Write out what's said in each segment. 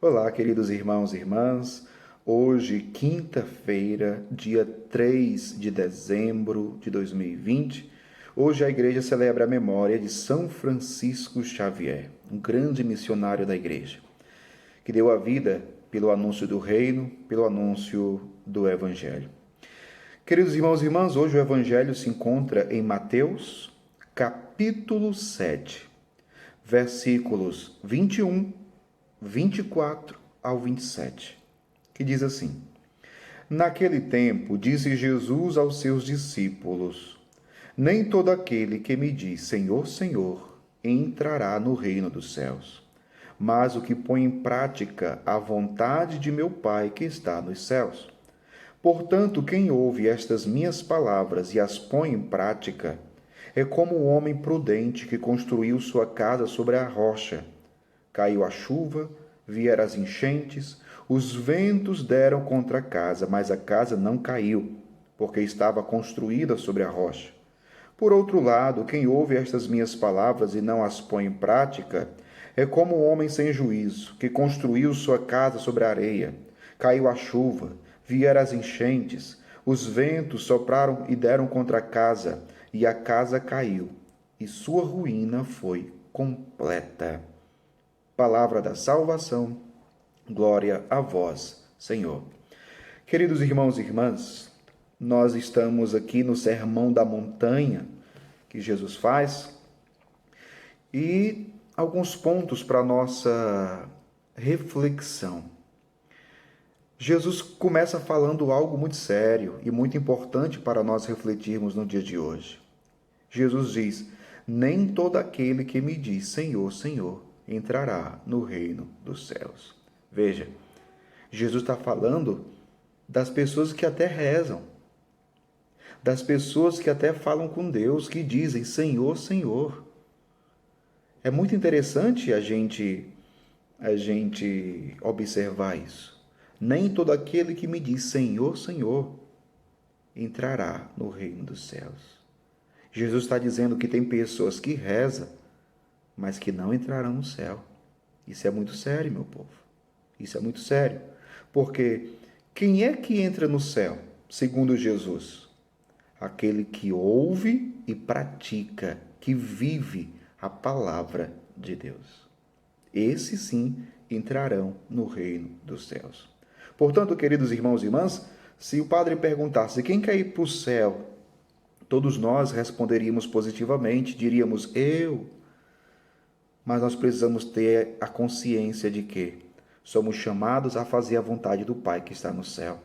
Olá, queridos irmãos e irmãs. Hoje, quinta-feira, dia 3 de dezembro de 2020, hoje a igreja celebra a memória de São Francisco Xavier, um grande missionário da igreja, que deu a vida pelo anúncio do reino, pelo anúncio do evangelho. Queridos irmãos e irmãs, hoje o evangelho se encontra em Mateus, capítulo 7, versículos 21, 24 ao 27, que diz assim: Naquele tempo, disse Jesus aos seus discípulos: Nem todo aquele que me diz Senhor, Senhor, entrará no reino dos céus, mas o que põe em prática a vontade de meu Pai que está nos céus. Portanto, quem ouve estas minhas palavras e as põe em prática, é como um homem prudente que construiu sua casa sobre a rocha. Caiu a chuva, vieram as enchentes, os ventos deram contra a casa, mas a casa não caiu, porque estava construída sobre a rocha. Por outro lado, quem ouve estas minhas palavras e não as põe em prática, é como um homem sem juízo, que construiu sua casa sobre a areia. Caiu a chuva, vieram as enchentes, os ventos sopraram e deram contra a casa, e a casa caiu, e sua ruína foi completa. Palavra da salvação, glória a vós, Senhor. Queridos irmãos e irmãs, nós estamos aqui no Sermão da Montanha que Jesus faz e alguns pontos para a nossa reflexão. Jesus começa falando algo muito sério e muito importante para nós refletirmos no dia de hoje. Jesus diz: Nem todo aquele que me diz Senhor, Senhor, entrará no reino dos céus. Veja, Jesus está falando das pessoas que até rezam, das pessoas que até falam com Deus, que dizem Senhor, Senhor. É muito interessante a gente observar isso. Nem todo aquele que me diz Senhor, Senhor, entrará no reino dos céus. Jesus está dizendo que tem pessoas que rezam, mas que não entrarão no céu. Isso é muito sério, meu povo. Isso é muito sério. Porque quem é que entra no céu, segundo Jesus? Aquele que ouve e pratica, que vive a palavra de Deus. Esses sim entrarão no reino dos céus. Portanto, queridos irmãos e irmãs, se o padre perguntasse quem quer ir para o céu, todos nós responderíamos positivamente, diríamos eu. Mas nós precisamos ter a consciência de que somos chamados a fazer a vontade do Pai que está no céu.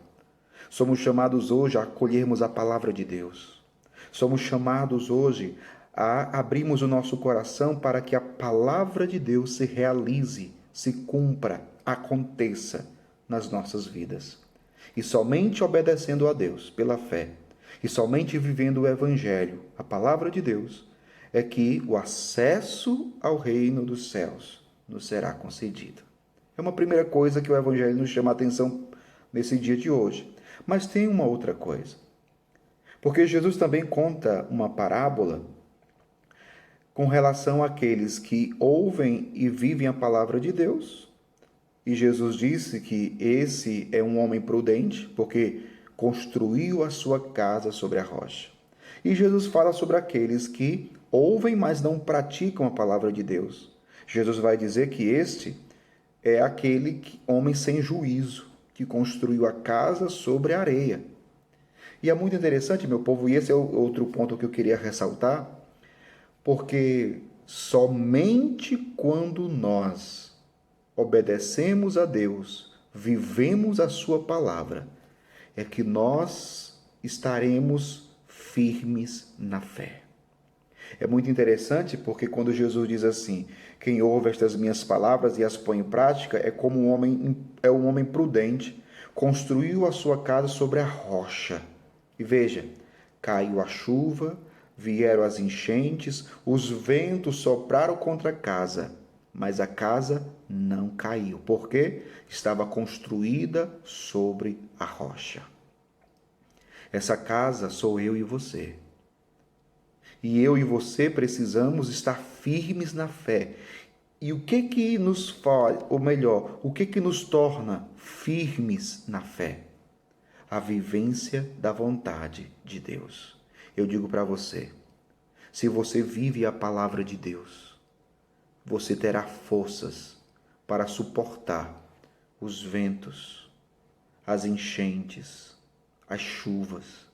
Somos chamados hoje a acolhermos a palavra de Deus. Somos chamados hoje a abrirmos o nosso coração para que a palavra de Deus se realize, se cumpra, aconteça nas nossas vidas. E somente obedecendo a Deus pela fé, e somente vivendo o Evangelho, a palavra de Deus, é que o acesso ao reino dos céus nos será concedido. É uma primeira coisa que o Evangelho nos chama a atenção nesse dia de hoje. Mas tem uma outra coisa. Porque Jesus também conta uma parábola com relação àqueles que ouvem e vivem a palavra de Deus. E Jesus disse que esse é um homem prudente, porque construiu a sua casa sobre a rocha. E Jesus fala sobre aqueles que ouvem, mas não praticam a palavra de Deus. Jesus vai dizer que este é aquele homem sem juízo, que construiu a casa sobre a areia. E é muito interessante, meu povo, e esse é o outro ponto que eu queria ressaltar, porque somente quando nós obedecemos a Deus, vivemos a sua palavra, é que nós estaremos firmes na fé. É muito interessante porque quando Jesus diz assim, quem ouve estas minhas palavras e as põe em prática é como um homem prudente, construiu a sua casa sobre a rocha. E veja, caiu a chuva, vieram as enchentes, os ventos sopraram contra a casa, mas a casa não caiu, porque estava construída sobre a rocha. Essa casa sou eu e você. E eu e você precisamos estar firmes na fé E o que que nos faz, ou melhor, o que que nos torna firmes na fé? A vivência da vontade de Deus. Eu digo para você, se você vive a palavra de Deus, você terá forças para suportar os ventos, as enchentes, as chuvas.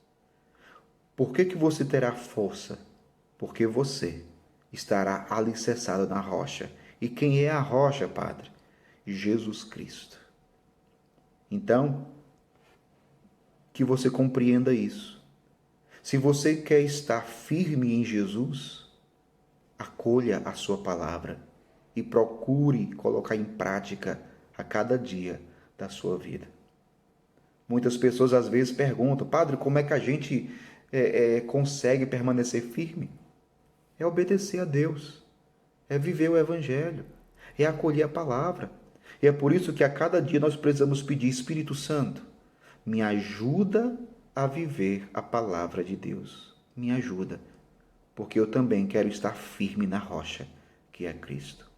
Por que que você terá força? Porque você estará alicerçado na rocha. E quem é a rocha, Padre? Jesus Cristo. Então, que você compreenda isso. Se você quer estar firme em Jesus, acolha a sua palavra e procure colocar em prática a cada dia da sua vida. Muitas pessoas às vezes perguntam, Padre, como é que a gente consegue permanecer firme? É obedecer a Deus, é viver o Evangelho, é acolher a palavra. E é por isso que a cada dia nós precisamos pedir, Espírito Santo, me ajuda a viver a palavra de Deus. Me ajuda, porque eu também quero estar firme na rocha, que é Cristo.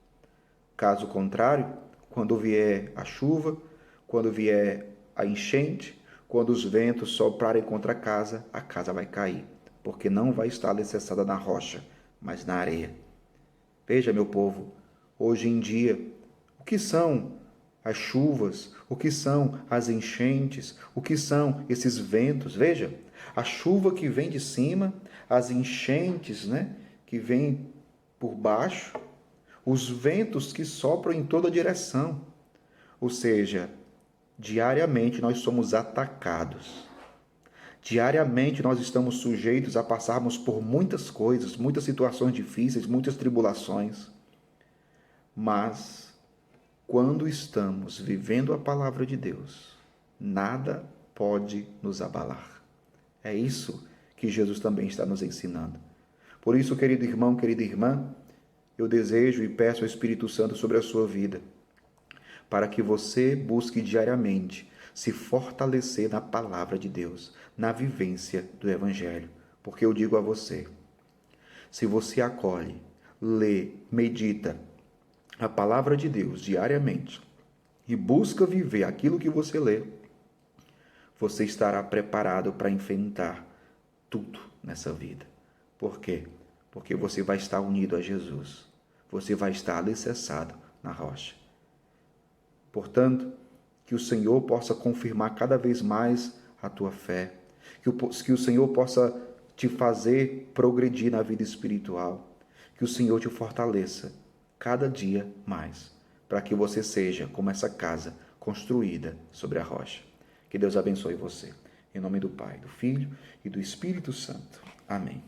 Caso contrário, quando vier a chuva, quando vier a enchente, quando os ventos soprarem contra a casa vai cair, porque não vai estar alicerçada na rocha, mas na areia. Veja, meu povo, hoje em dia, o que são as chuvas, o que são as enchentes, o que são esses ventos? Veja, a chuva que vem de cima, as enchentes, que vêm por baixo, os ventos que sopram em toda direção. Ou seja, diariamente nós somos atacados. Diariamente nós estamos sujeitos a passarmos por muitas coisas, muitas situações difíceis, muitas tribulações. Mas, quando estamos vivendo a palavra de Deus, nada pode nos abalar. É isso que Jesus também está nos ensinando. Por isso, querido irmão, querida irmã, eu desejo e peço ao Espírito Santo sobre a sua vida, para que você busque diariamente se fortalecer na palavra de Deus, na vivência do Evangelho. Porque eu digo a você, se você acolhe, lê, medita a palavra de Deus diariamente e busca viver aquilo que você lê, você estará preparado para enfrentar tudo nessa vida. Por quê? Porque você vai estar unido a Jesus. Você vai estar alicerçado na rocha. Portanto, que o Senhor possa confirmar cada vez mais a tua fé. Que o Senhor possa te fazer progredir na vida espiritual. Que o Senhor te fortaleça cada dia mais, para que você seja como essa casa construída sobre a rocha. Que Deus abençoe você. Em nome do Pai, do Filho e do Espírito Santo. Amém.